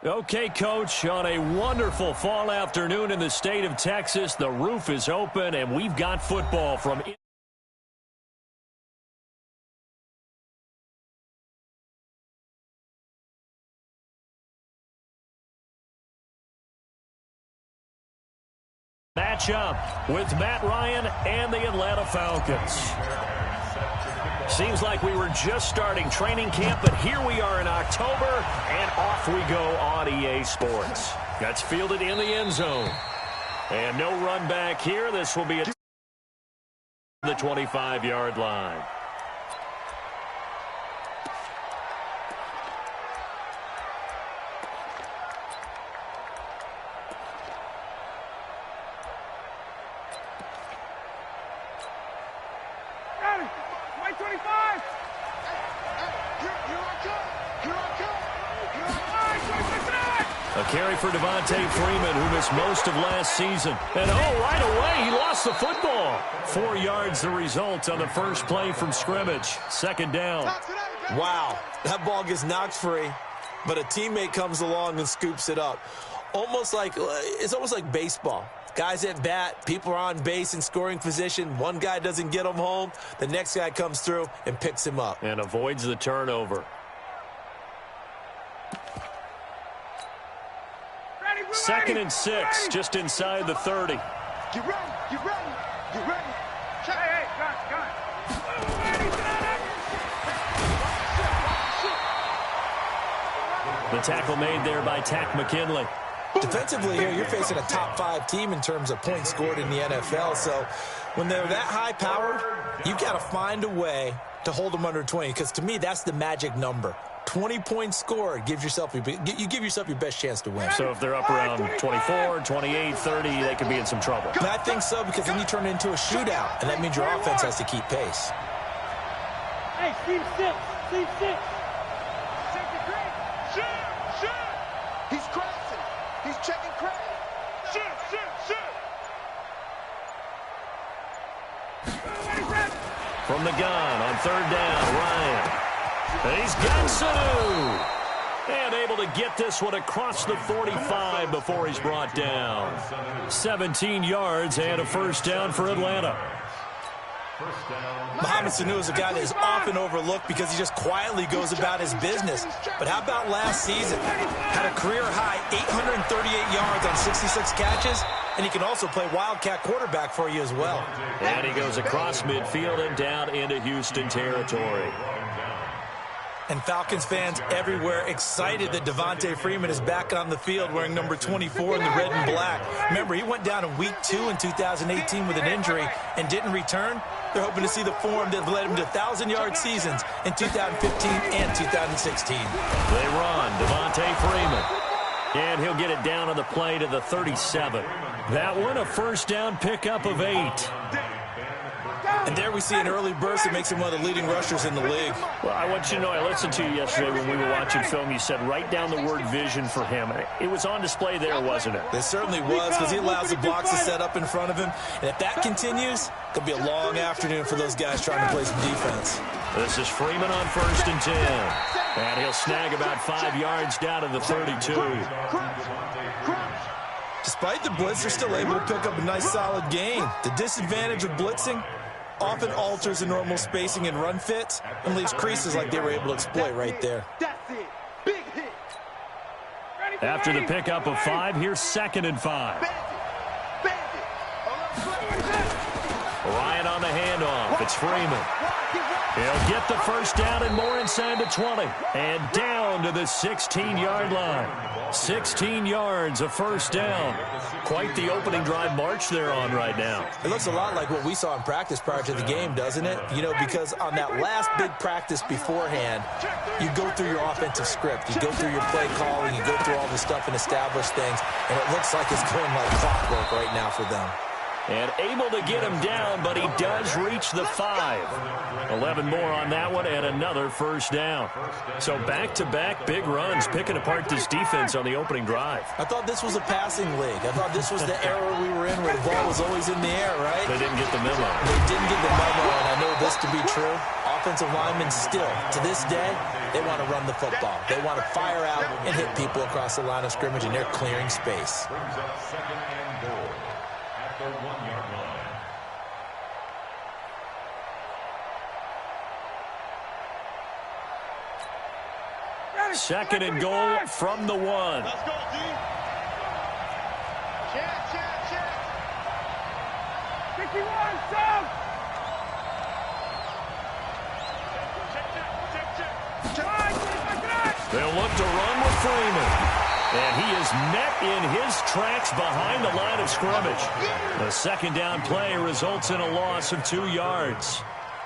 Okay, Coach, on a wonderful fall afternoon in the state of Texas, the roof is open, and we've got football from matchup with Matt Ryan and the Atlanta Falcons. Seems like we were just starting training camp, but here we are in October, and off we go on EA Sports. That's fielded in the end zone. And no run back here. This will be at the 25-yard line. A carry for Devontae Freeman, who missed most of last season. And, right away, he lost the football. 4 yards the result on the first play from scrimmage. Second down. Wow, that ball gets knocked free, but a teammate comes along and scoops it up. It's almost like baseball. Guys at bat, people are on base in scoring position. One guy doesn't get him home. The next guy comes through and picks him up. And avoids the turnover. Second and 6, just inside the 30. Get ready, get ready, get ready. Hey, gun. The tackle made there by Tack McKinley. Defensively here, you're facing a top 5 team in terms of points scored in the NFL. So when they're that high-powered, you've got to find a way to hold them under 20, because to me, that's the magic number. 20 points scored, you give yourself your best chance to win. So if they're up around 24, 28, 30, they could be in some trouble. And I think so, because then you turn it into a shootout, and that means your offense has to keep pace. Hey, Steve 6. Check the crate. Shoot. He's crossing. He's checking crate. Shoot. From the gun on third down, Ryan. He's got Sanu. And able to get this one across the 45 before he's brought down. 17 yards and a first down for Atlanta. Mohamed Sanu is a guy that is often overlooked because he just quietly goes about his business. But how about last season? Had a career-high 838 yards on 66 catches, and he can also play wildcat quarterback for you as well. And he goes across midfield and down into Houston territory. And Falcons fans everywhere excited that Devontae Freeman is back on the field wearing number 24 in the red and black. Remember, he went down in week 2 in 2018 with an injury and didn't return. They're hoping to see the form that led him to 1,000-yard seasons in 2015 and 2016. They run, Devontae Freeman. And he'll get it down on the play to the 37. That one, a first down pickup of 8. And there we see an early burst that makes him one of the leading rushers in the league. Well, I want you to know, I listened to you yesterday when we were watching film. You said write down the word vision for him. It was on display there, wasn't it? It certainly was, because he allows the blocks to set up in front of him. And if that continues, it'll be a long afternoon for those guys trying to play some defense. This is Freeman on 1st and 10. And he'll snag about 5 yards down to the 32. Despite the blitz, they're still able to pick up a nice solid gain. The disadvantage of blitzing often alters the normal spacing and run fits and leaves creases like they were able to exploit right there. That's it. Big hit. After the pickup of 5, here's 2nd and 5. Ryan on the handoff. It's Freeman. He'll get the first down and more inside the 20. And down to the 16-yard line. 16 yards, a first down. Quite the opening drive march they're on right now. It looks a lot like what we saw in practice prior to the game, doesn't it? You know, because on that last big practice beforehand, you go through your offensive script. You go through your play calling. You go through all the stuff and establish things. And it looks like it's going like clockwork right now for them. And able to get him down, but he does reach the 5. 11 more on that one and another first down. So back-to-back big runs, picking apart this defense on the opening drive. I thought this was a passing league. I thought this was the era we were in where the ball was always in the air, right? They didn't get the memo. They didn't get the memo, and I know this to be true. Offensive linemen still, to this day, They want to run the football. They want to fire out and hit people across the line of scrimmage, and they're clearing space. Brings up 2nd and goal at the 1-yard line. Second and goal from the 1. Let's go, D. Check. 51, south. Check. They'll look to run with Freeman. And he is met in his tracks behind the line of scrimmage. The second down play results in a loss of 2 yards.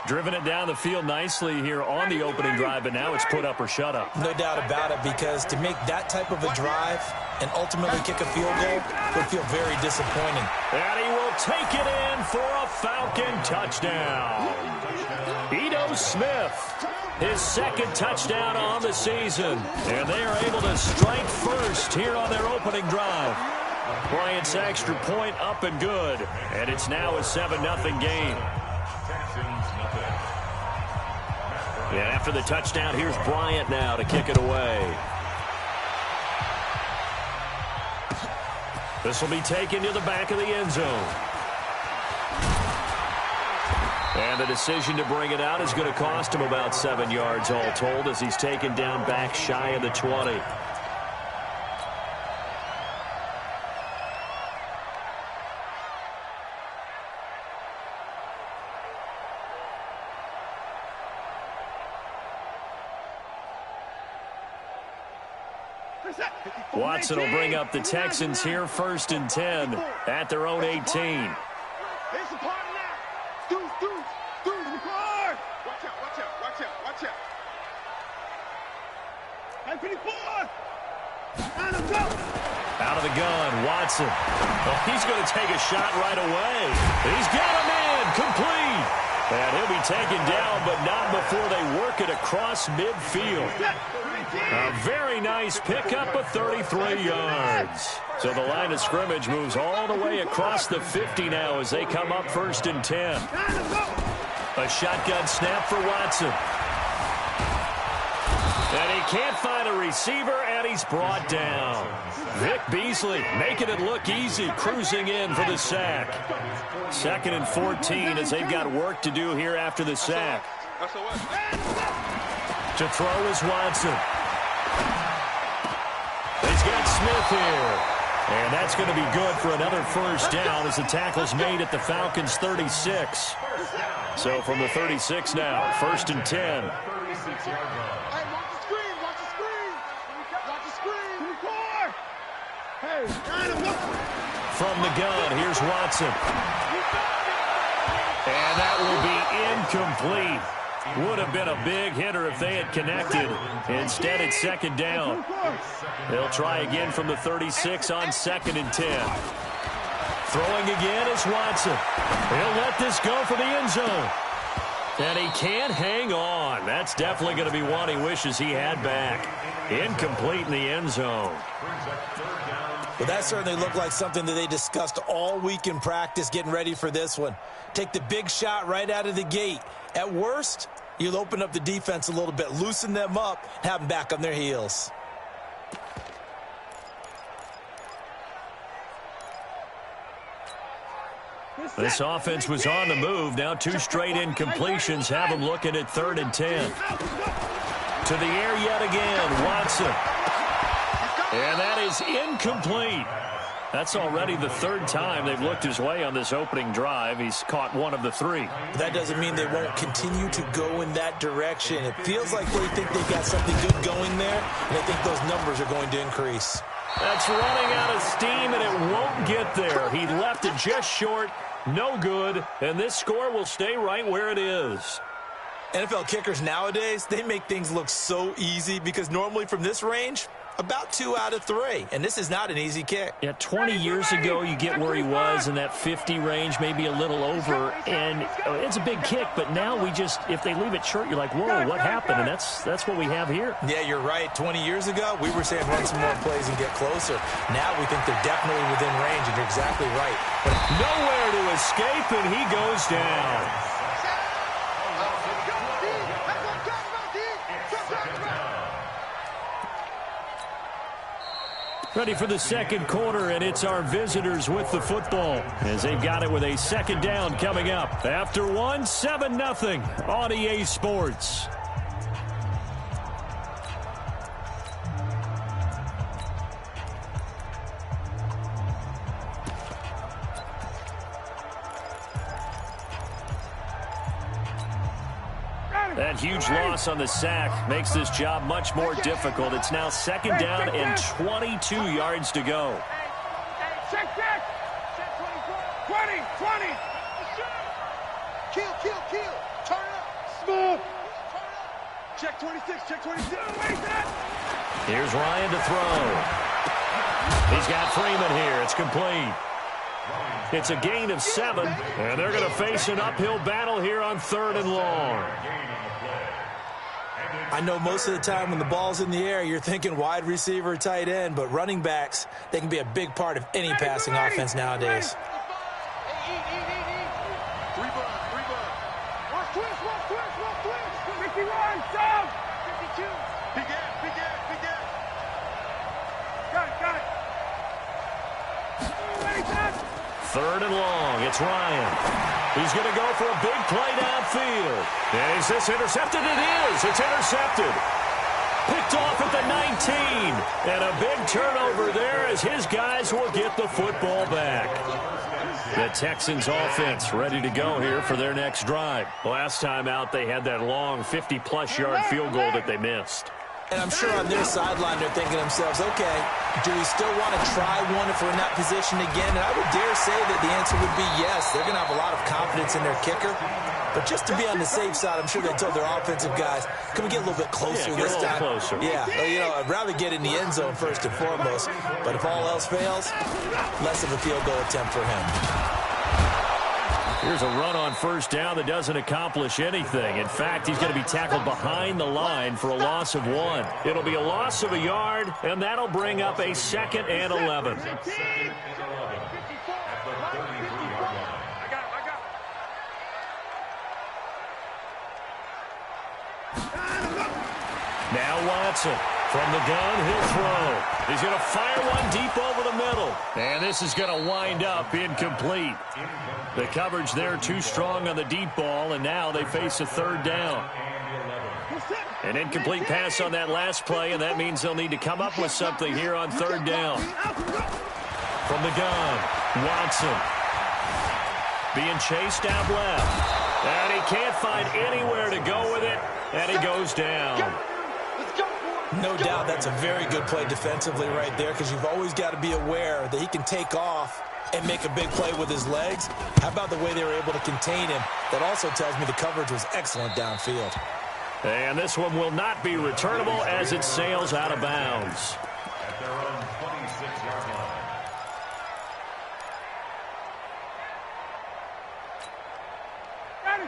Driven it down the field nicely here on the opening drive, but now it's put up or shut up. No doubt about it, because to make that type of a drive and ultimately kick a field goal would feel very disappointing. And he will take it in for a Falcon touchdown. Ito Smith, his second touchdown on the season. And they are able to strike first here on their opening drive. Bryant's extra point up and good. And it's now a 7-0 game. And after the touchdown, here's Bryant now to kick it away. This will be taken to the back of the end zone. And the decision to bring it out is going to cost him about 7 yards all told, as he's taken down back shy of the 20. Watson will bring up the Texans here, 1st and 10 at their own 18. It's a party now. Deuce, record. Watch out. And 54. And let's go. Out of the gun, Watson. Oh, he's going to take a shot right away. He's got him in, complete. And he'll be taken down, but not before they work it across midfield. A very nice pickup of 33 yards. So the line of scrimmage moves all the way across the 50 now as they come up 1st and 10. A shotgun snap for Watson. And he can't find a receiver, and he's brought down. Vic Beasley making it look easy, cruising in for the sack. 2nd and 14 as they've got work to do here after the sack. To throw is Watson. He's got Smith here. And that's going to be good for another 1st down as the tackle's made at the Falcons' 36. So from the 36 now, 1st and 10. Hey, watch the screen. Watch the screen. Record. Hey, From the gun, here's Watson. And that will be incomplete. Would have been a big hitter if they had connected. Instead, it's 2nd down. They'll try again from the 36 on 2nd and 10. Throwing again is Watson. He'll let this go for the end zone. And he can't hang on. That's definitely going to be one he wishes he had back. Incomplete in the end zone. But that certainly looked like something that they discussed all week in practice getting ready for this one. Take the big shot right out of the gate. At worst, you'll open up the defense a little bit, loosen them up, have them back on their heels. This offense was on the move. Now 2 straight incompletions have them looking at 3rd and 10. To the air yet again, Watson. And that is incomplete. That's already the 3rd time they've looked his way on this opening drive. He's caught 1 of the 3. But that doesn't mean they won't continue to go in that direction. It feels like they think they've got something good going there, and I think those numbers are going to increase. That's running out of steam, and it won't get there. He left it just short. No good, and this score will stay right where it is. NFL kickers nowadays, they make things look so easy because normally from this range, about 2 out of 3, and this is not an easy kick. Yeah, 20 years ago, you get where he was in that 50 range, maybe a little over, and it's a big kick, but now we just, if they leave it short, you're like, whoa, what happened? And that's what we have here. Yeah, you're right. 20 years ago, we were saying run some more plays and get closer. Now we think they're definitely within range, and you're exactly right. But nowhere to escape, and he goes down. Ready for the second quarter, and it's our visitors with the football as they've got it with a second down coming up. After 7-0 on EA Sports. That huge loss on the sack makes this job much more difficult. It's now second down and 22 yards to go. Check. 20. Kill. Turn up. Smooth. Check 26. Here's Ryan to throw. He's got Freeman here. It's complete. It's a gain of 7, and they're going to face an uphill battle here on 3rd and long. I know most of the time when the ball's in the air, you're thinking wide receiver, tight end, but running backs, they can be a big part of any passing offense nowadays. Third and long. It's Ryan. He's going to go for a big play downfield. And is this intercepted? It is. It's intercepted. Picked off at the 19. And a big turnover there as his guys will get the football back. The Texans offense ready to go here for their next drive. Last time out, they had that long 50-plus yard field goal that they missed. And I'm sure on their sideline they're thinking to themselves, okay, do we still want to try one if we're in that position again? And I would dare say that the answer would be yes. They're going to have a lot of confidence in their kicker. But just to be on the safe side, I'm sure they told their offensive guys, can we get a little bit closer this time? Closer. Yeah, I'd rather get in the end zone first and foremost. But if all else fails, less of a field goal attempt for him. Here's a run on first down that doesn't accomplish anything. In fact, he's going to be tackled behind the line for a loss of 1. It'll be a loss of a yard, and that'll bring up a 2nd and 11. Now Watson. From the gun, he'll throw. He's going to fire one deep over the middle. And this is going to wind up incomplete. The coverage there too strong on the deep ball, and now they face a 3rd down. An incomplete pass on that last play, and that means they'll need to come up with something here on 3rd down. From the gun, Watson. Being chased out left. And he can't find anywhere to go with it, and he goes down. No doubt that's a very good play defensively right there because you've always got to be aware that he can take off and make a big play with his legs. How about the way they were able to contain him? That also tells me the coverage was excellent downfield. And this one will not be returnable as it sails out of bounds. At their own 26-yard line.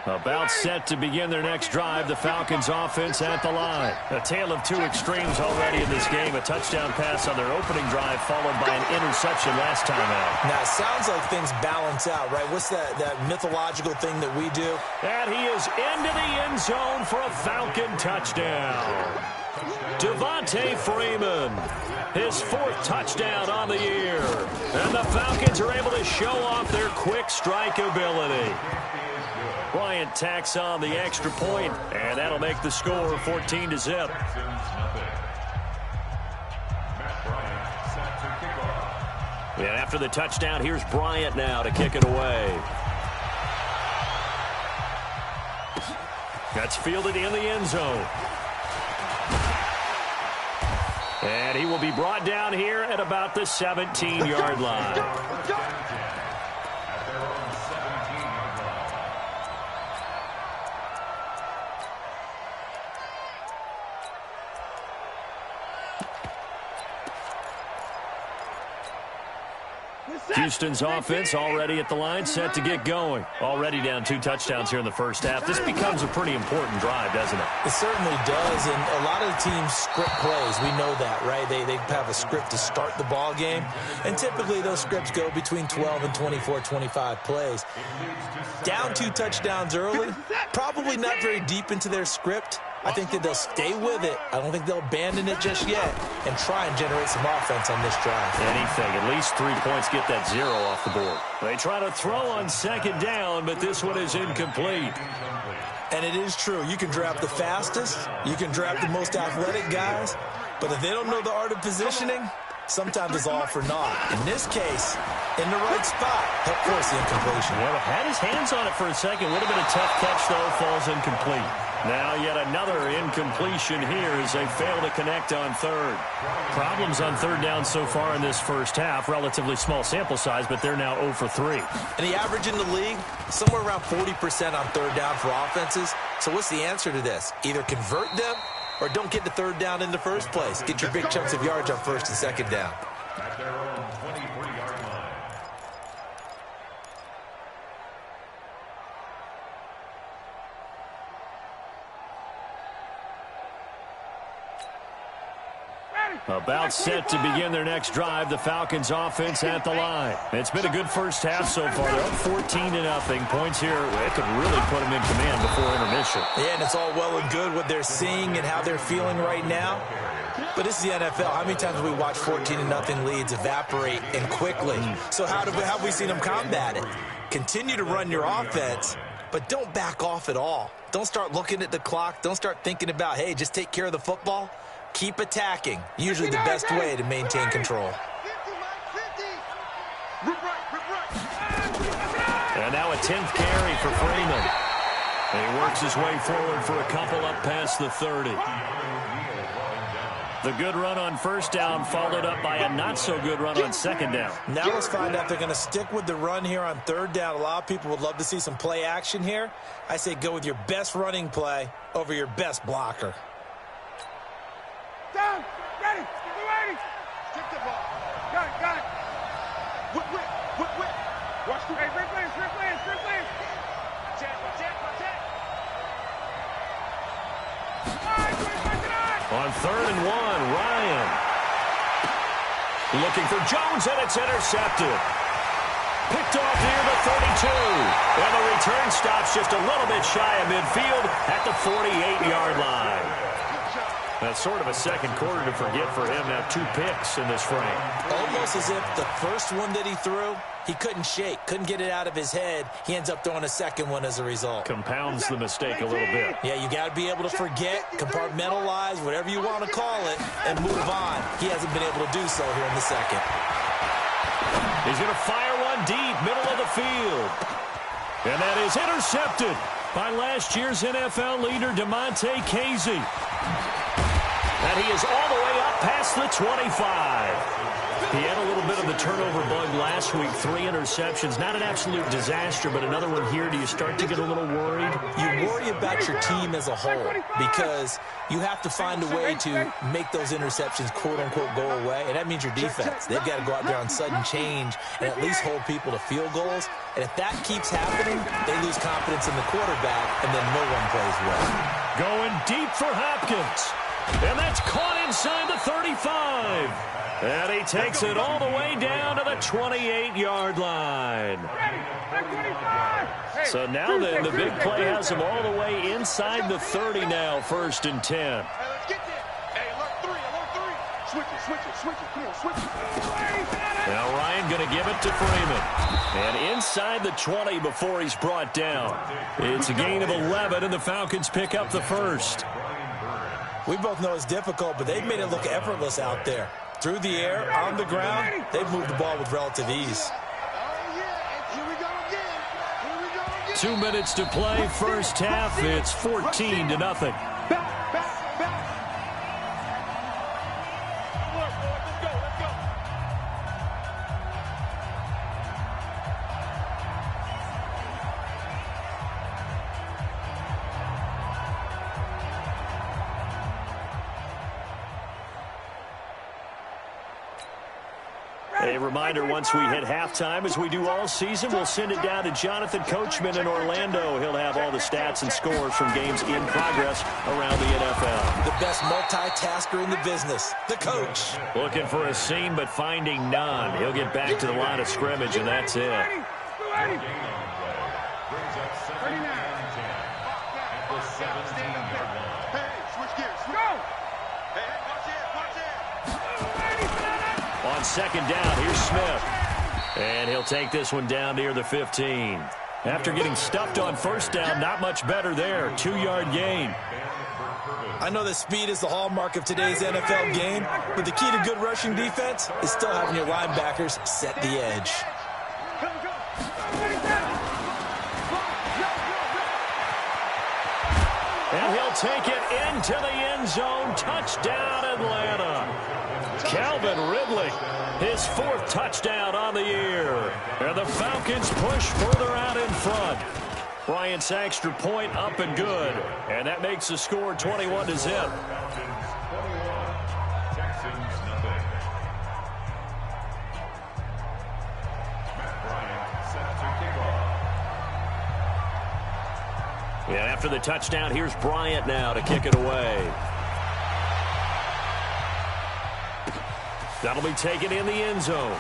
About set to begin their next drive, the Falcons offense at the line. A tale of two extremes already in this game. A touchdown pass on their opening drive followed by an interception last time out. Now, it sounds like things balance out, right? What's that mythological thing that we do? And he is into the end zone for a Falcon touchdown. Devontae Freeman, his 4th touchdown on the year. And the Falcons are able to show off their quick strike ability. Bryant tacks on the extra point, and that'll make the score 14-0. And after the touchdown, here's Bryant now to kick it away. That's fielded in the end zone. And he will be brought down here at about the 17-yard line. Houston's offense already at the line, set to get going. Already down 2 touchdowns here in the first half. This becomes a pretty important drive, doesn't it? It certainly does, and a lot of the teams script plays. We know that, right? They have a script to start the ball game, and typically those scripts go between 12 and 24, 25 plays. Down 2 touchdowns early, probably not very deep into their script, I think that they'll stay with it. I don't think they'll abandon it just yet and try and generate some offense on this drive. Anything. At least 3 points, get that 0 off the board. They try to throw on second down, but this one is incomplete. And it is true. You can draft the fastest. You can draft the most athletic guys. But if they don't know the art of positioning, sometimes it's all for naught. In this case, in the right spot, help force the incompletion. Well, had his hands on it for a second. Would have been a tough catch, though. Falls incomplete. Now yet another incompletion here as they fail to connect on third. Problems on third down so far in this first half. Relatively small sample size, but they're now 0 for 3. And the average in the league, somewhere around 40% on third down for offenses. So what's the answer to this? Either convert them or don't get the third down in the first place. Get your big chunks of yards on first and second down. At their own 23-yard line. About set to begin their next drive, the Falcons offense at the line. It's been a good first half so far. They're up 14-0. Points here, it could really put them in command before intermission. Yeah, and it's all well and good what they're seeing and how they're feeling right now. But this is the NFL. How many times have we watched 14-0 leads evaporate and quickly? So how have we seen them combat it? Continue to run your offense, but don't back off at all. Don't start looking at the clock. Don't start thinking about, hey, just take care of the football. Keep attacking. Usually the best way to maintain control. And now a 10th carry for Freeman. And he works his way forward for a couple up past the 30. The good run on first down followed up by a not-so-good run on second down. Now let's find out if they're going to stick with the run here on third down. A lot of people would love to see some play action here. I say go with your best running play over your best blocker. Down, ready, ready. Kick the ball. Got it. Whip. Watch the replays. On 3rd and 1, Ryan. Looking for Jones, and it's intercepted. Picked off near the 32. And the return stops just a little bit shy of midfield at the 48-yard line. That's sort of a second quarter to forget for him. Now 2 picks in this frame. Almost as if the first one that he threw, he couldn't shake, couldn't get it out of his head. He ends up throwing a second one as a result. Compounds the mistake a little bit. Yeah, you got to be able to forget, compartmentalize, whatever you want to call it, and move on. He hasn't been able to do so here in the second. He's going to fire one deep, middle of the field. And that is intercepted by last year's NFL leader, DeMonte Casey. And he is all the way up past the 25. He had a little bit of the turnover bug last week, 3 interceptions. Not an absolute disaster, but another one here. Do you start to get a little worried? You worry about your team as a whole because you have to find a way to make those interceptions, quote-unquote, go away, and that means your defense. They've got to go out there on sudden change and at least hold people to field goals. And if that keeps happening, they lose confidence in the quarterback, and then no one plays well. Going deep for Hopkins. And that's caught inside the 35. And he takes it all the way down to the 28-yard line. So now then, the big play has him all the way inside the 30 now, 1st and 10. Hey, let's get there. Hey, alert three. Switch it. Come on, switch it. Now Ryan going to give it to Freeman. And inside the 20 before he's brought down. It's a gain of 11, and the Falcons pick up the first. We both know it's difficult, but they've made it look effortless out there. Through the air, on the ground, they've moved the ball with relative ease. Oh, yeah, and here we go again. 2 minutes to play, first half. It's 14-0. Back. Let's go. A reminder, once we hit halftime, as we do all season, we'll send it down to Jonathan Coachman in Orlando. He'll have all the stats and scores from games in progress around the NFL. The best multitasker in the business, the coach. Looking for a seam, but finding none. He'll get back to the line of scrimmage, and that's it. Brings up 7 and 10 at the 17-yard line. second down. Here's Smith. And he'll take this one down near the 15. After getting stuffed on first down, not much better there. 2-yard gain. I know that speed is the hallmark of today's NFL game, but the key to good rushing defense is still having your linebackers set the edge. And he'll take it into the end zone. Touchdown, Atlanta. Calvin Ridley, his 4th touchdown on the year. And the Falcons push further out in front. Bryant's extra point up and good. And that makes the score 21-0. And after the touchdown, here's Bryant now to kick it away. That'll be taken in the end zone.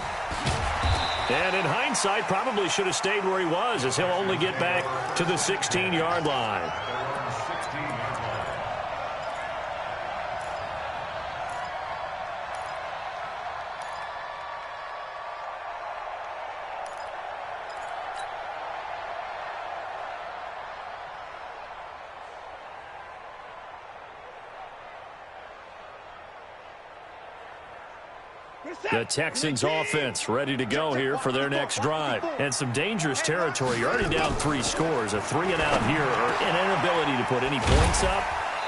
And in hindsight, probably should have stayed where he was, as he'll only get back to the 16-yard line. The Texans offense ready to go here for their next drive. And some dangerous territory. You're already down 3 scores. A 3-and-out here, or an inability to put any points up.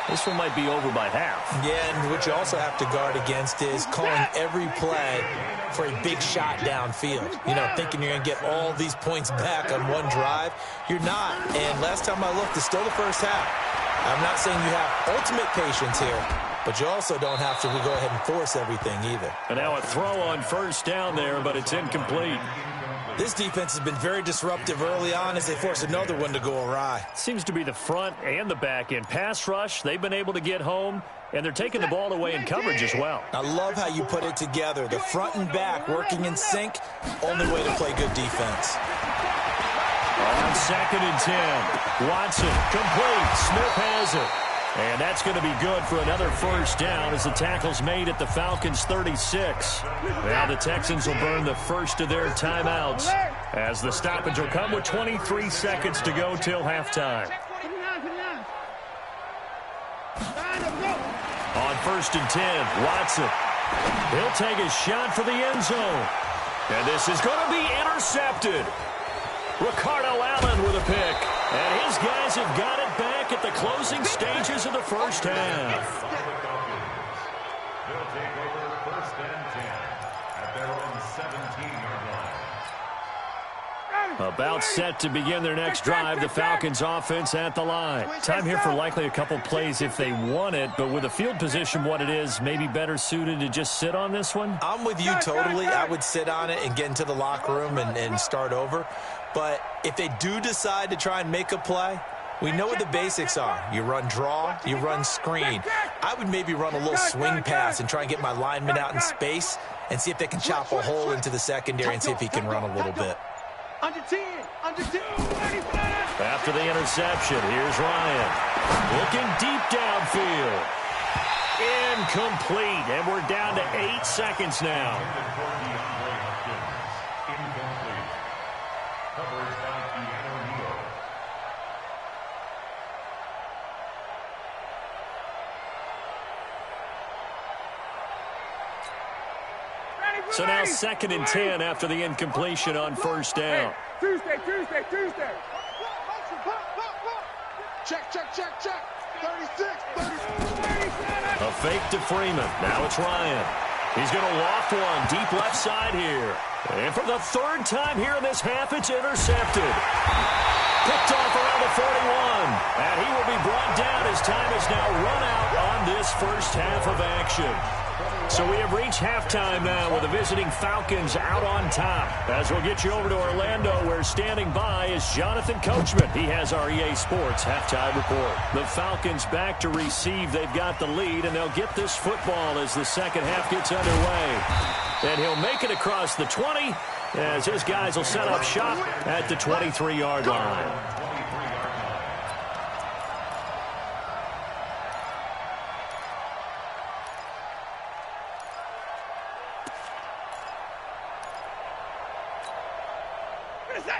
This one might be over by half. Yeah, and what you also have to guard against is calling every play for a big shot downfield. You know, thinking you're going to get all these points back on one drive. You're not. And last time I looked, it's still the first half. I'm not saying you have ultimate patience here, but you also don't have to go ahead and force everything either. And now a throw on first down there, but it's incomplete. This defense has been very disruptive early on as they force another one to go awry. Seems to be the front and the back end. Pass rush, they've been able to get home, and they're taking the ball away in coverage as well. I love how you put it together. The front and back working in sync, only way to play good defense. On 2nd and 10, Watson complete. Smith has it. And that's going to be good for another first down as the tackle's made at the Falcons' 36. Now the Texans will burn the first of their timeouts as the stoppage will come with 23 seconds to go till halftime. On 1st and 10, Watson. He'll take a shot for the end zone. And this is going to be intercepted. Ricardo Allen with a pick. And his guys have got it back at the closing stages of the first half. They'll take over 1st and 10 at their own 17-yard line. About set to begin their next drive, the Falcons offense at the line. Time here for likely a couple plays if they want it, but with the field position what it is, maybe better suited to just sit on this one? I'm with you totally. I would sit on it and get into the locker room and start over. But if they do decide to try and make a play, we know what the basics are. You run draw, you run screen. I would maybe run a little swing pass and try and get my lineman out in space and see if they can chop a hole into the secondary and see if he can run a little bit. Under 10, under 10. After the interception, here's Ryan. Looking deep downfield. Incomplete, and we're down to 8 seconds now. So now 2nd and 10 after the incompletion on first down. Tuesday. Check. 36. A fake to Freeman. Now it's Ryan. He's going to loft one deep left side here. And for the 3rd time here in this half, it's intercepted. Picked off around the 41. And he will be brought down as time has now run out on this first half of action. So we have reached halftime now with the visiting Falcons out on top. As we'll get you over to Orlando, where standing by is Jonathan Coachman. He has our EA Sports halftime report. The Falcons back to receive. They've got the lead, and they'll get this football as the second half gets underway. And he'll make it across the 20 as his guys will set up shop at the 23-yard line.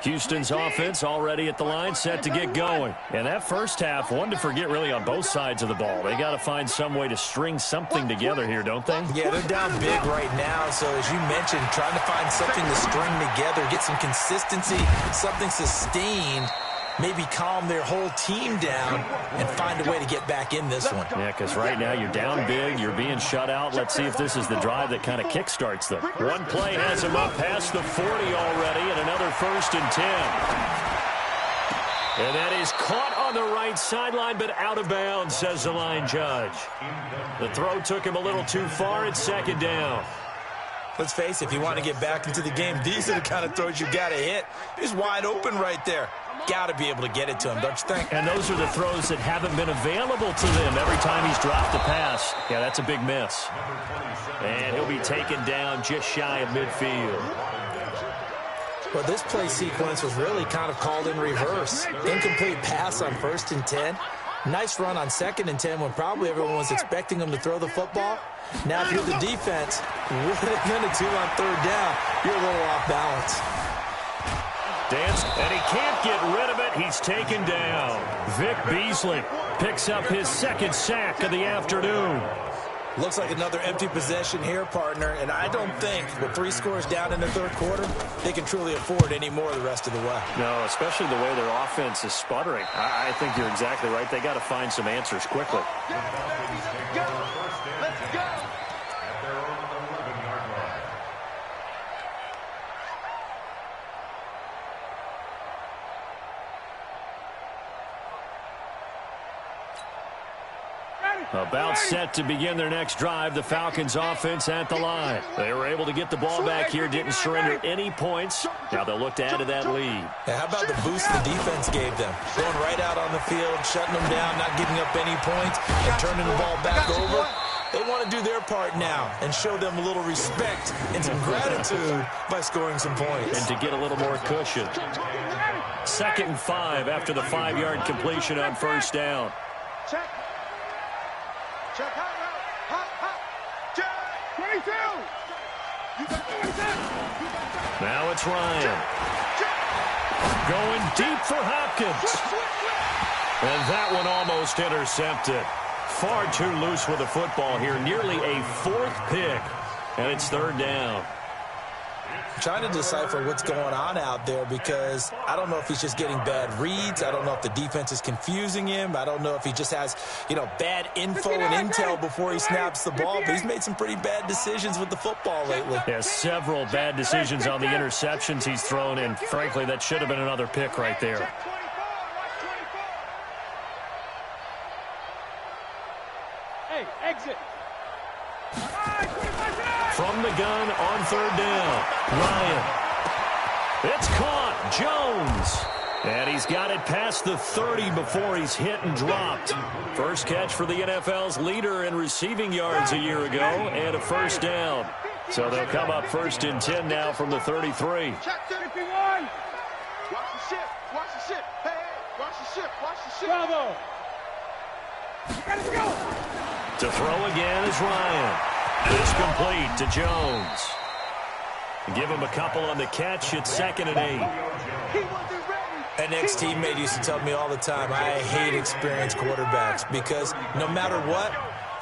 Houston's offense already at the line, set to get going. And that first half, one to forget really on both sides of the ball. They got to find some way to string something together here, don't they? Yeah, they're down big right now. So as you mentioned, trying to find something to string together, get some consistency, something sustained, maybe calm their whole team down and find a way to get back in this one. Yeah, because right now you're down big, you're being shut out. Let's see if this is the drive that kind of kickstarts them. One play has them up past the 40 already, and another 1st and 10. And that is caught on the right sideline, but out of bounds, says the line judge. The throw took him a little too far. It's 2nd down. Let's face it, if you want to get back into the game, these are the kind of throws you got to hit. He's wide open right there. Got to be able to get it to him, don't you think? And those are the throws that haven't been available to them every time he's dropped a pass. Yeah, that's a big miss. And he'll be taken down just shy of midfield. Well, this play sequence was really kind of called in reverse. Incomplete pass on 1st and 10. Nice run on 2nd and 10 when probably everyone was expecting him to throw the football. Now, if you're the defense, what are they going to do on 3rd down? You're a little off balance. Dance, and he can't get rid of it. He's taken down. Vic Beasley picks up his 2nd sack of the afternoon. Looks like another empty possession here, partner, and I don't think with 3 scores down in the 3rd quarter, they can truly afford any more the rest of the way. No, especially the way their offense is sputtering. I think you're exactly right. They got to find some answers quickly. Let's go. About set to begin their next drive, the Falcons offense at the line. They were able to get the ball back here, didn't surrender any points. Now they'll look to add to that lead. Yeah, how about the boost the defense gave them? Going right out on the field, shutting them down, not giving up any points, and turning the ball back over. They want to do their part now and show them a little respect and some gratitude by scoring some points. And to get a little more cushion. 2nd and 5 after the 5-yard completion on 1st down. Check. Check. Hot. Check. 22. You got 22. Now it's Ryan. Going deep for Hopkins. And that one almost intercepted. Far too loose with the football here. Nearly a 4th pick. And it's 3rd down. I'm trying to decipher what's going on out there because I don't know if he's just getting bad reads. I don't know if the defense is confusing him. I don't know if he just has, bad info and intel before he snaps the ball. But he's made some pretty bad decisions with the football lately. Yeah, several bad decisions on the interceptions he's thrown, and frankly, that should have been another pick right there. Hey, exit. From the gun on 3rd down, Ryan. It's caught. Jones. And he's got it past the 30 before he's hit and dropped. First catch for the NFL's leader in receiving yards a year ago, and a 1st down. So they'll come up 1st and 10 now from the 33. Check 51. Watch the ship. Watch the ship. Hey, watch the ship. Watch the ship. Bravo. Let's go. To throw again is Ryan. It's complete to Jones. Give him a couple on the catch. It's 2nd and 8. An ex-teammate used to tell me all the time, I hate experienced quarterbacks because no matter what,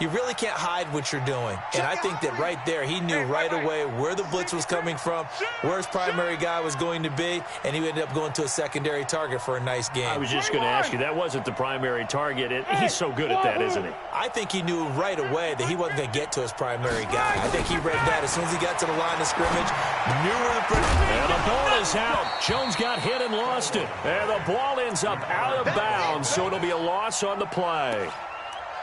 you really can't hide what you're doing. And I think that right there, he knew right away where the blitz was coming from, where his primary guy was going to be, and he ended up going to a secondary target for a nice game. I was just going to ask you, that wasn't the primary target. He's so good at that, isn't he? I think he knew right away that he wasn't going to get to his primary guy. I think he read that as soon as he got to the line of scrimmage, knew where the and the ball is out. Jones got hit and lost it. And the ball ends up out of bounds, so it'll be a loss on the play.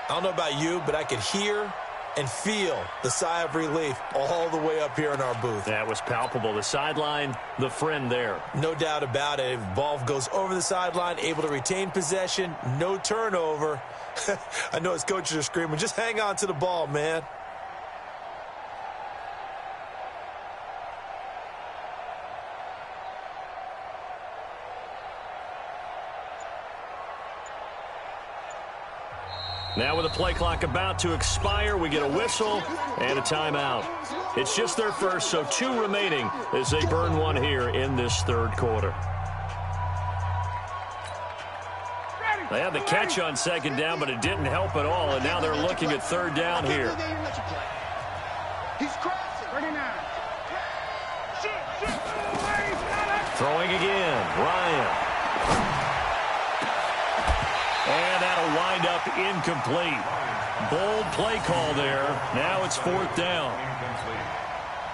I don't know about you, but I could hear and feel the sigh of relief all the way up here in our booth. That was palpable. The sideline, the friend there. No doubt about it. Ball goes over the sideline, able to retain possession, no turnover. I know his coaches are screaming, just hang on to the ball, man. Now with the play clock about to expire, we get a whistle and a timeout. It's just their first, so 2 remaining as they burn one here in this third quarter. They had the catch on second down, but it didn't help at all, and now they're looking at third down here. He's crossing. 39. Throwing again, Ryan. And that'll wind up incomplete. Bold play call there. Now it's fourth down.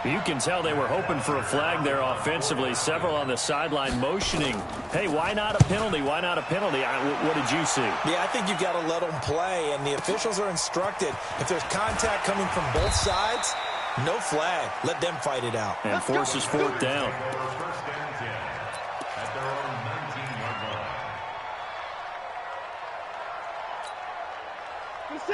You can tell they were hoping for a flag there offensively. Several on the sideline motioning. Hey, why not a penalty? Why not a penalty? What did you see? Yeah, I think you've got to let them play, and the officials are instructed. If there's contact coming from both sides, no flag. Let them fight it out. And forces fourth down.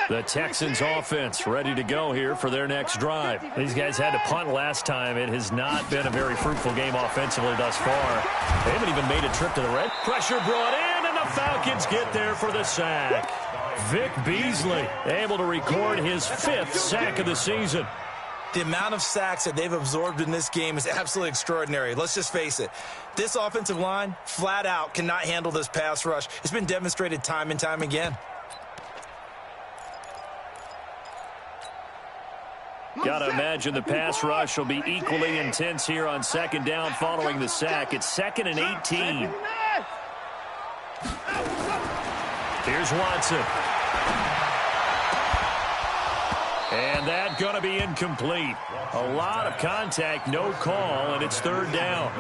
The Texans offense ready to go here for their next drive. These guys had to punt last time. It has not been a very fruitful game offensively thus far. They haven't even made a trip to the red. Pressure brought in, and the Falcons get there for the sack. Vic Beasley able to record his 5th sack of the season. The amount of sacks that they've absorbed in this game is absolutely extraordinary. Let's just face it. This offensive line, flat out, cannot handle this pass rush. It's been demonstrated time and time again. Got to imagine the pass rush will be equally intense here on second down following the sack. It's 2nd and 18. Here's Watson. And that's going to be incomplete. A lot of contact, no call, and it's third down.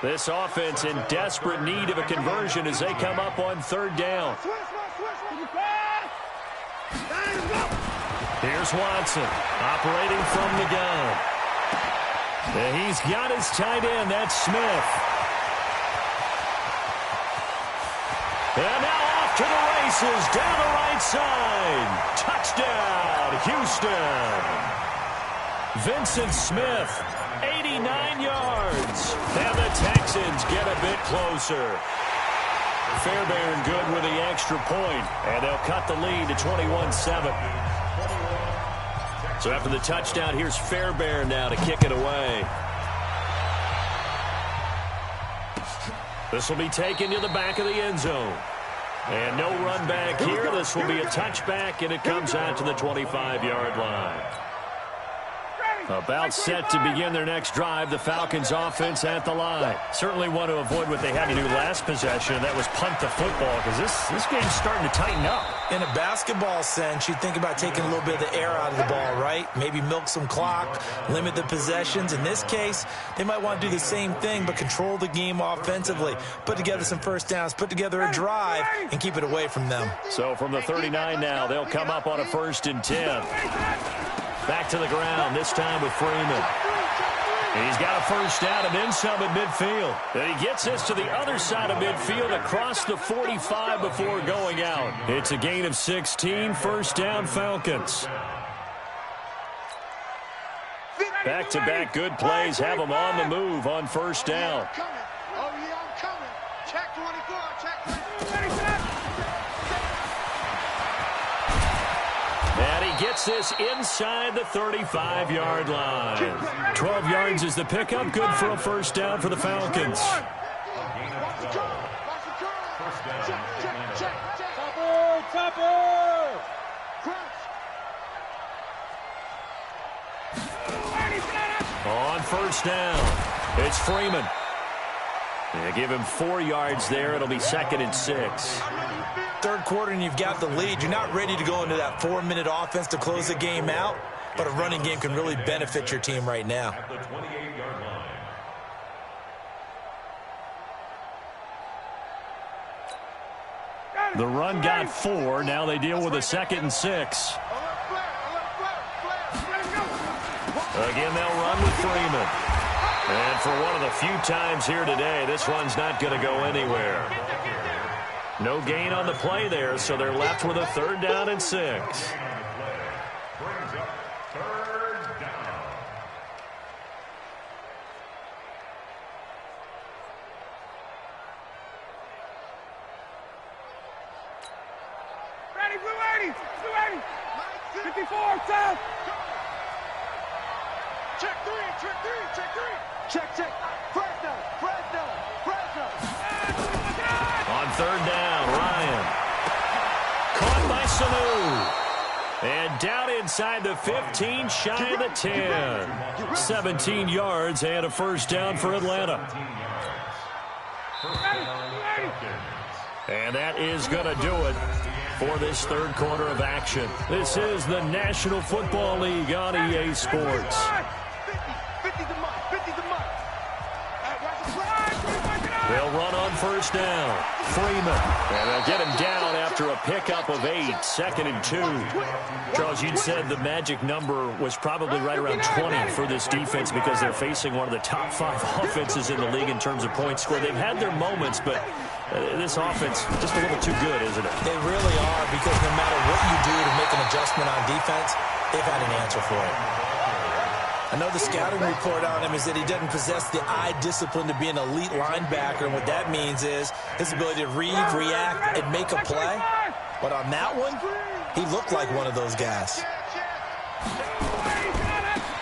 This offense in desperate need of a conversion as they come up on third down. Here's Watson, operating from the gun. And he's got his tight end, that's Smith. And now off to the races, down the right side. Touchdown, Houston. Vincent Smith, 89 yards. And the Texans get a bit closer. Fairbairn good with the extra point, and they'll cut the lead to 21-7. So after the touchdown, here's Fairbairn now to kick it away. This will be taken to the back of the end zone. And no run back here. This will be a touchback, and it comes out to the 25-yard line. About set to begin their next drive, the Falcons offense at the line. Certainly want to avoid what they had to do last possession, and that was punt the football, because this game's starting to tighten up. In a basketball sense, you think about taking a little bit of the air out of the ball, right? Maybe milk some clock, limit the possessions. In this case, they might want to do the same thing, but control the game offensively. Put together some first downs, put together a drive, and keep it away from them. So from the 39 now, they'll come up on a 1st and 10. Back to the ground, this time with Freeman. He's got a first down and then some at midfield. And he gets this to the other side of midfield across the 45 before going out. It's a gain of 16, first down Falcons. Back-to-back good plays have them on the move on first down. Oh, yeah, I'm coming. Check 24, check 24. And he gets this inside the 35-yard line. 12 yards is the pickup. Good for a first down for the Falcons. On first down, it's Freeman. They give him 4 yards there. It'll be 2nd and 6. Third quarter and you've got the lead. You're not ready to go into that 4-minute offense to close the game out, but a running game can really benefit your team right now. At the 28-yard line. The run got 4. Now they deal with a 2nd and 6. Again, they'll run with Freeman. And for one of the few times here today, this run's not going to go anywhere. No gain on the play there, so they're left with a 3rd down and 6. Brings up 3rd down. Blue 80. 54, south. Check three. Check. Fresno. On third down, Ryan. Caught by Sanu. And down inside the 15, shy of the 10. 17 yards and a first down for Atlanta. And that is going to do it for this third quarter of action. This is the National Football League on EA Sports. 50's a month. They'll run on first down. Freeman. And they'll get him down after a pickup of 8. 2nd and 2. Charles, you'd said the magic number was probably right around 20 for this defense because they're facing one of the top 5 offenses in the league in terms of points scored. They've had their moments, but this offense just a little too good, isn't it? They really are, because no matter what you do to make an adjustment on defense, they've had an answer for it. I know the scouting report on him is that he doesn't possess the eye discipline to be an elite linebacker, and what that means is his ability to read, react, and make a play. But on that one, he looked like one of those guys.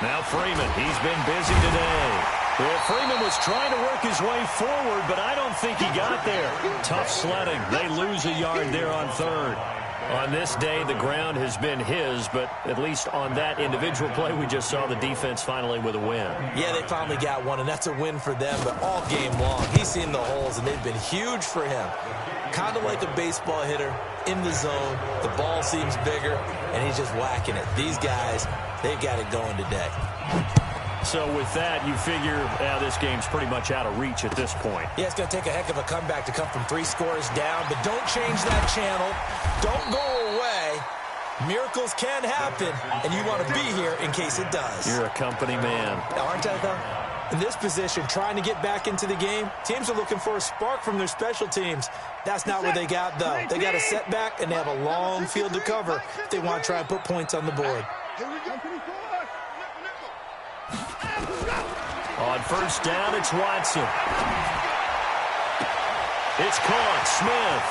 Now Freeman, he's been busy today. Well, Freeman was trying to work his way forward, but I don't think he got there. Tough sledding. They lose a yard there on third. On this day, the ground has been his, but at least on that individual play, we just saw the defense finally with a win. Yeah, they finally got one, and that's a win for them, but all game long, he's seen the holes, and they've been huge for him. Kind of like a baseball hitter in the zone. The ball seems bigger, and he's just whacking it. These guys, they've got it going today. So with that, you figure this game's pretty much out of reach at this point. Yeah, it's going to take a heck of a comeback to come from 3 scores down, but don't change that channel. Don't go away. Miracles can happen, and you want to be here in case it does. You're a company man. Aren't I, though? In this position, trying to get back into the game, teams are looking for a spark from their special teams. That's not what they got, though. They got a setback, and they have a long field to cover if they want to try and put points on the board. Here we go. On first down, it's Watson. It's caught. Smith.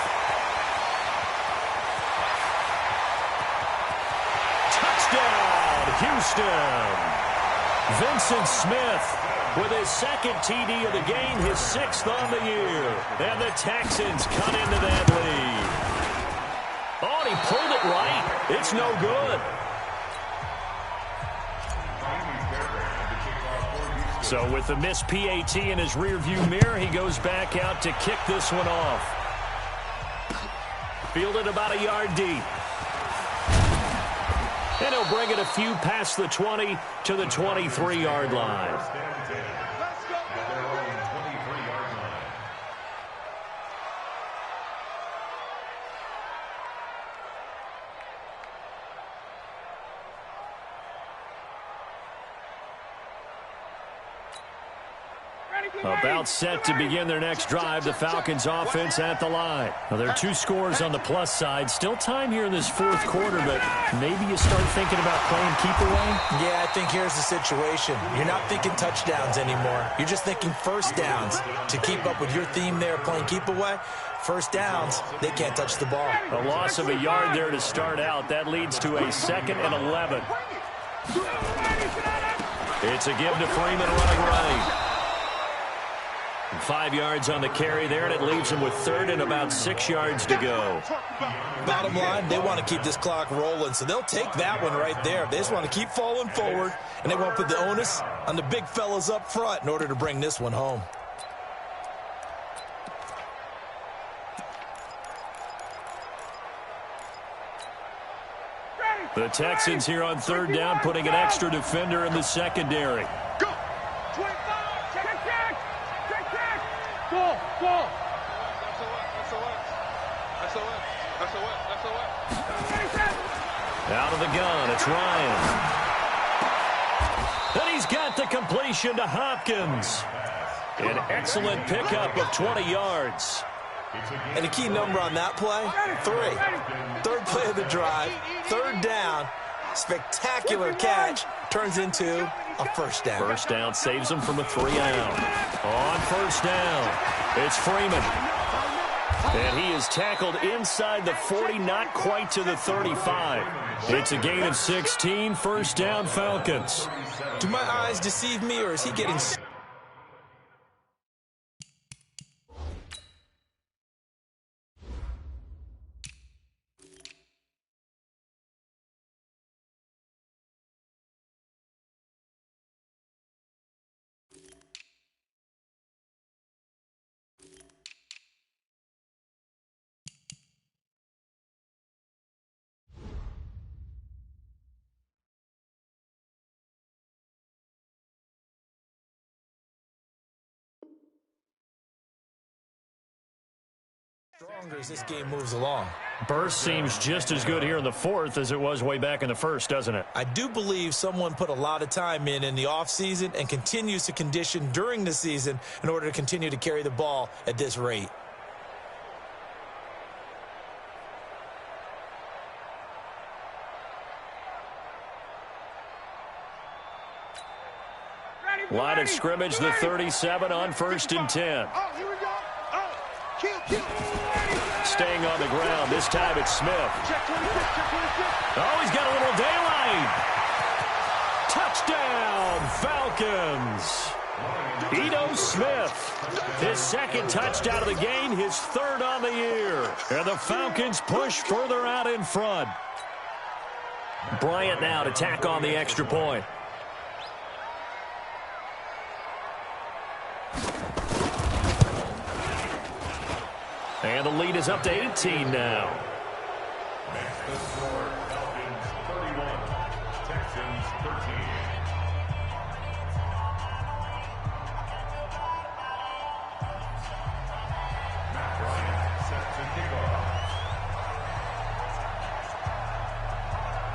Touchdown, Houston. Vincent Smith with his 2nd TD of the game, his 6th on the year. And the Texans cut into that lead. Oh, and he pulled it right. It's no good. So with the missed PAT in his rearview mirror, he goes back out to kick this one off. Fielded about a yard deep. And he'll bring it a few past the 20 to the 23-yard line. About set to begin their next drive, the Falcons offense at the line. Now, there are 2 scores on the plus side. Still time here in this 4th quarter, but maybe you start thinking about playing keep away? Yeah, I think here's the situation. You're not thinking touchdowns anymore. You're just thinking first downs. To keep up with your theme there, playing keep away, first downs, they can't touch the ball. A loss of a yard there to start out. That leads to a 2nd and 11. It's a give to Freeman running right. 5 yards on the carry there, and it leaves him with 3rd and about 6 yards to go. Bottom line, they want to keep this clock rolling, so they'll take that one right there. They just want to keep falling forward, and they want to put the onus on the big fellas up front in order to bring this one home. The Texans here on 3rd down, putting an extra defender in the secondary. Go. 25. Check. Go. Out of the gun, it's Ryan. And he's got the completion to Hopkins. An excellent pickup of 20 yards. And the key number on that play, 3. 3rd play of the drive, 3rd down, spectacular catch, turns into a first down. First down saves him from a 3 and out. On first down, it's Freeman. And he is tackled inside the 40, not quite to the 35. It's a gain of 16, first down Falcons. Do my eyes deceive me, or is he getting... stronger as this game moves along. Burst seems just as good here in the fourth as it was way back in the first, doesn't it? I do believe someone put a lot of time in the offseason and continues to condition during the season in order to continue to carry the ball at this rate. Line of scrimmage, the 37 on 1st and 10. Oh, here we go. Oh, kill. Staying on the ground. This time it's Smith. Check 26, check 26. Oh, he's got a little daylight. Touchdown, Falcons. Ito Smith, his second touchdown of the game, his third on the year. And the Falcons push further out in front. Bryant now to tack on the extra point. And the lead is up to 18 now. Makes the score Falcons 31, Texans 13. Matt Ryan set to kick off.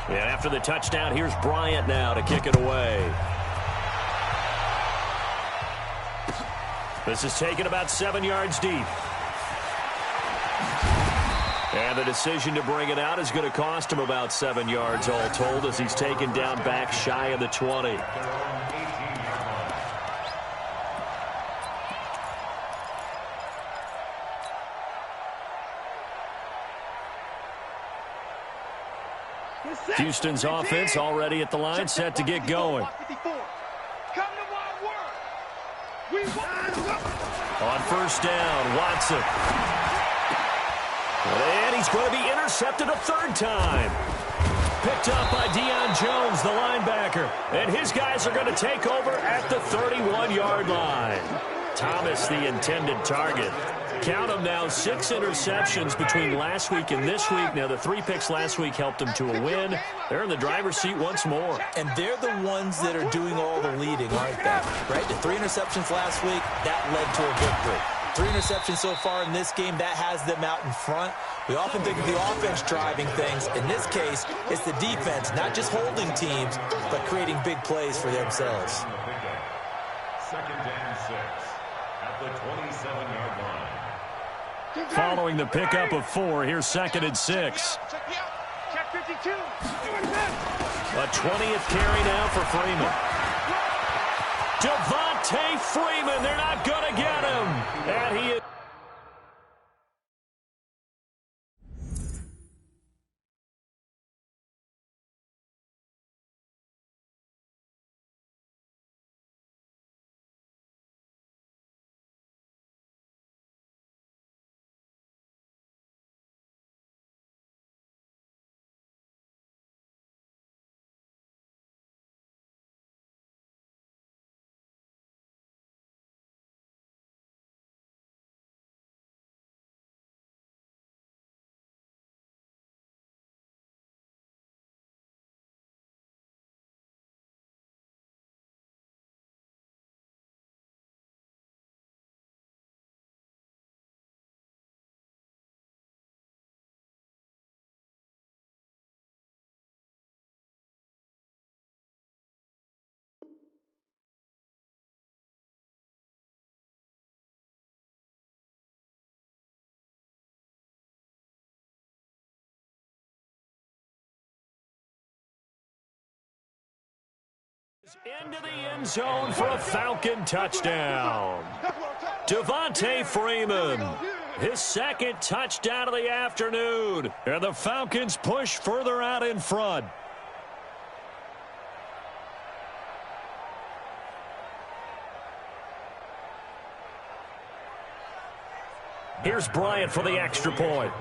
And after the touchdown, here's Bryant now to kick it away. This is taken about 7 yards deep. And the decision to bring it out is going to cost him about 7 yards all told as he's taken down back shy of the 20. Houston's offense already at the line, set to get going. On 1st down, Watson. And he's going to be intercepted a third time. Picked up by Deion Jones, the linebacker. And his guys are going to take over at the 31-yard line. Thomas, the intended target. Count them now, 6 interceptions between last week and this week. Now, the 3 picks last week helped them to a win. They're in the driver's seat once more. And they're the ones that are doing all the leading, aren't they? Right? The 3 interceptions last week, that led to a victory. 3 interceptions so far in this game, that has them out in front. We often think of the offense driving things. In this case, it's the defense, not just holding teams, but creating big plays for themselves. 2nd and 6 at the 27-yard line. Following the pickup of 4, here's 2nd and 6. Check 52. A 20th carry now for Freeman. Devontae Freeman, they're not going to get him. And he is... into the end zone for a Falcon touchdown. Devontae Freeman his second touchdown of the afternoon. And the Falcons push further out in front. Here's Bryant for the extra point.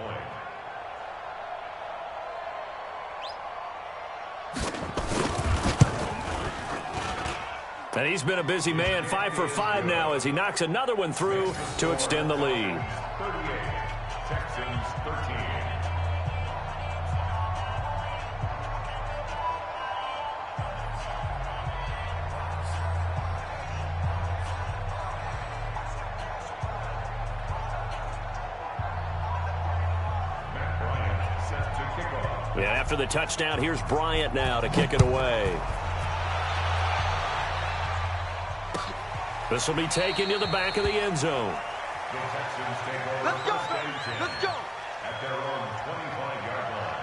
And he's been a busy man, 5 for 5 now as he knocks another one through to extend the lead. 38, Texans 13. And after the touchdown, here's Bryant now to kick it away. This will be taken to the back of the end zone. The Texans take over. Let's go, first and 10 let's go. At their own 25-yard line.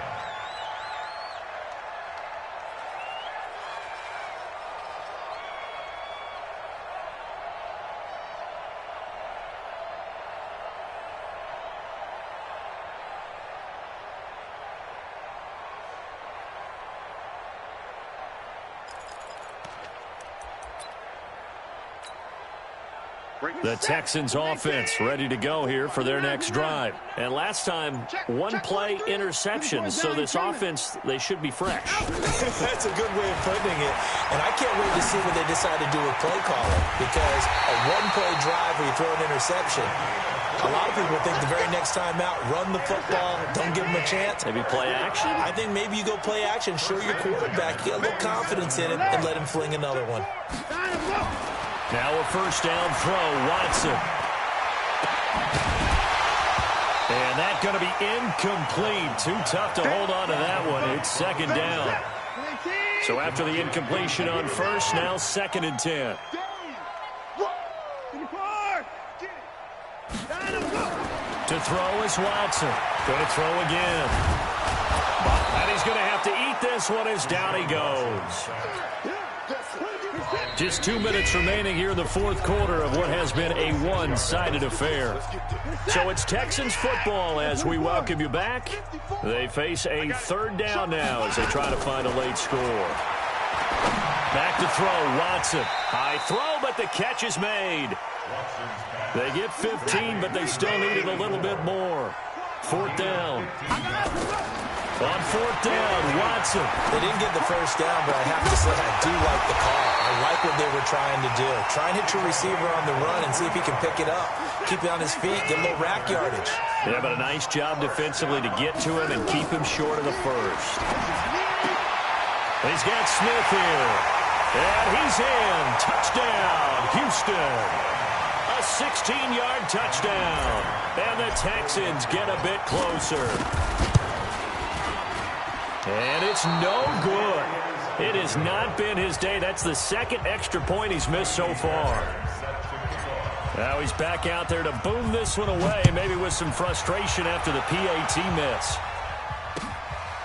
The Texans offense ready to go here for their next drive. And last time, one play interception. So this offense, they should be fresh. That's a good way of putting it. And I can't wait to see what they decide to do with play calling. Because a one-play drive where you throw an interception, a lot of people think the very next time out, run the football, don't give them a chance. Maybe play action? I think maybe you go play action, show your quarterback, get a little confidence in it, and let him fling another one. Now a first down throw, Watson. And that's going to be incomplete. Too tough to hold on to that one. It's second down. So after the incompletion on first, now 2nd and 10. To throw is Watson. Going to throw again. And he's going to have to eat this one as down he goes. Just 2 minutes remaining here in the fourth quarter of what has been a one-sided affair. So it's Texans football as we welcome you back. They face a third down now as they try to find a late score. Back to throw, Watson. High throw, but the catch is made. They get 15, but they still needed a little bit more. Fourth down. On fourth down, Watson. They didn't get the first down, but I have to say I do like the call. I like what they were trying to do. Try and hit your receiver on the run and see if he can pick it up. Keep it on his feet, get a little rack yardage. Yeah, but a nice job defensively to get to him and keep him short of the first. He's got Smith here. And he's in. Touchdown, Houston. A 16-yard touchdown. And the Texans get a bit closer. And it's no good. It has not been his day. That's the second extra point he's missed so far. Now he's back out there to boom this one away, maybe with some frustration after the PAT miss.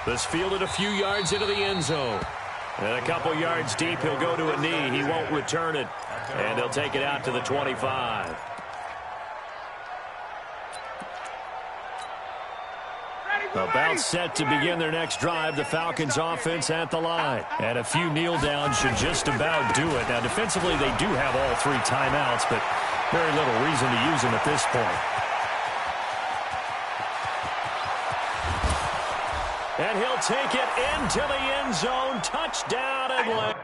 This fielded a few yards into the end zone. And a couple yards deep, he'll go to a knee. He won't return it. And he'll take it out to the 25. About set to begin their next drive, the Falcons offense at the line. And a few kneel downs should just about do it. Now, defensively, they do have all 3 timeouts, but very little reason to use them at this point. And he'll take it into the end zone. Touchdown Atlanta.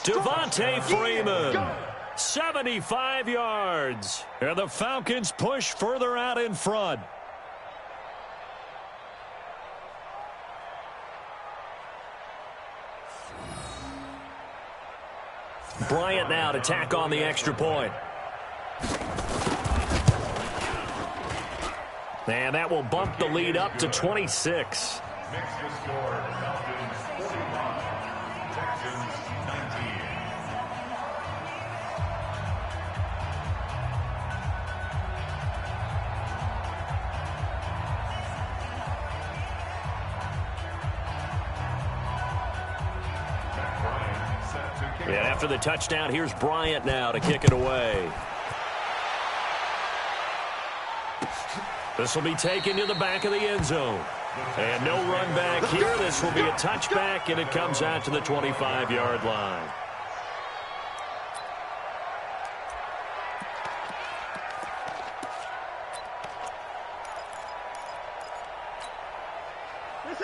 Devontae Freeman, 75 yards. And the Falcons push further out in front. Bryant now to tack on the extra point. And that will bump the lead up to 26. Makes the score Falcons 45, Texans 19. And after the touchdown, here's Bryant now to kick it away. This will be taken to the back of the end zone. And no run back here. This will be a touchback, and it comes out to the 25-yard line.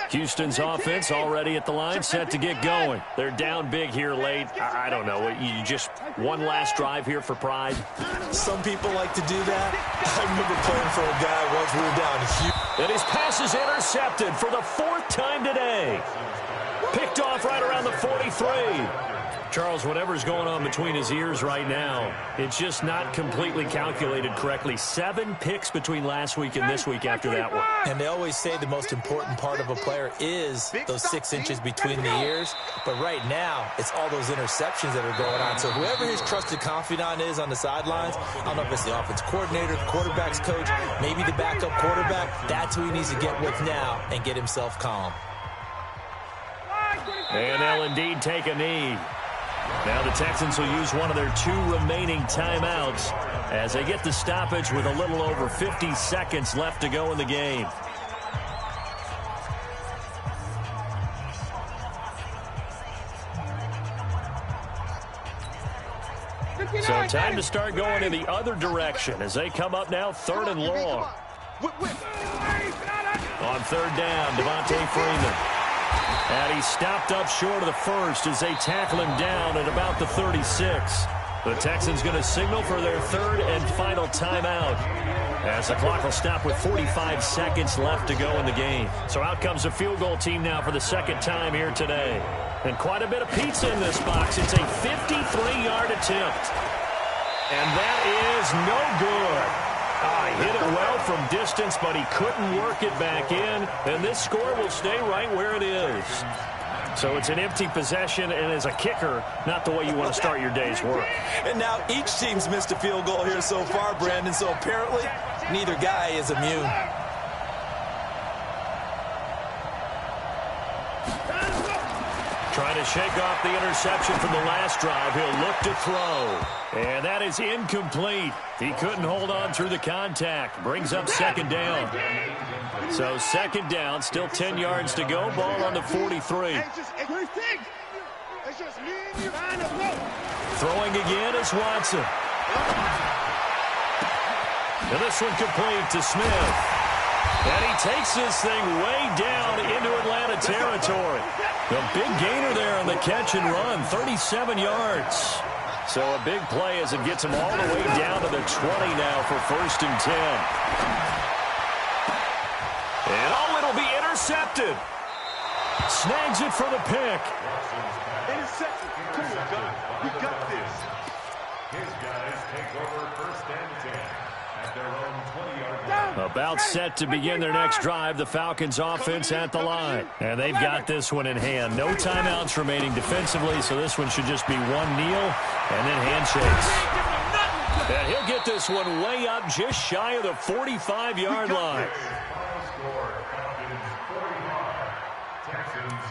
Houston's offense already at the line, set to get going. They're down big here late. I don't know. You just one last drive here for pride? Some people like to do that. I remember playing for a guy once we were down huge. And his pass is intercepted for the 4th time today. Picked off right around the 43. Charles, whatever's going on between his ears right now, it's just not completely calculated correctly. 7 picks between last week and this week after that one. And they always say the most important part of a player is those 6 inches between the ears. But right now, it's all those interceptions that are going on. So whoever his trusted confidant is on the sidelines, I don't know if it's the offense coordinator, the quarterback's coach, maybe the backup quarterback, that's who he needs to get with now and get himself calm. And they'll indeed take a knee. Now the Texans will use one of their 2 remaining timeouts as they get the stoppage with a little over 50 seconds left to go in the game. So time to start going in the other direction as they come up now 3rd and long. On 3rd down, Devontae Freeman. And he's stopped up short of the first as they tackle him down at about the 36. The Texans going to signal for their 3rd and final timeout as the clock will stop with 45 seconds left to go in the game. So out comes the field goal team now for the 2nd time here today. And quite a bit of pizza in this box. It's a 53-yard attempt. And that is no good. He hit it well from distance, but he couldn't work it back in. And this score will stay right where it is. So it's an empty possession, and as a kicker, not the way you want to start your day's work. And now each team's missed a field goal here so far, Brandon. So apparently, neither guy is immune. Trying to shake off the interception from the last drive. He'll look to throw. And that is incomplete. He couldn't hold on through the contact. Brings up 2nd down. So 2nd down, still 10 yards to go. Ball on the 43. Throwing again is Watson. And this one complete to Smith. And he takes this thing way down into Atlanta territory. A big gainer there on the catch and run, 37 yards. So a big play as it gets him all the way down to the 20 now for 1st and 10. And it'll be intercepted. Snags it for the pick. Interception. We got this. His guys take over 1st and 10 at their own 20-yard line. About set to begin their next drive, the Falcons offense at the line. And they've got this one in hand. No timeouts remaining defensively, so this one should just be one kneel and then handshakes. And he'll get this one way up just shy of the 45-yard line. Final score, Falcons 45, Texans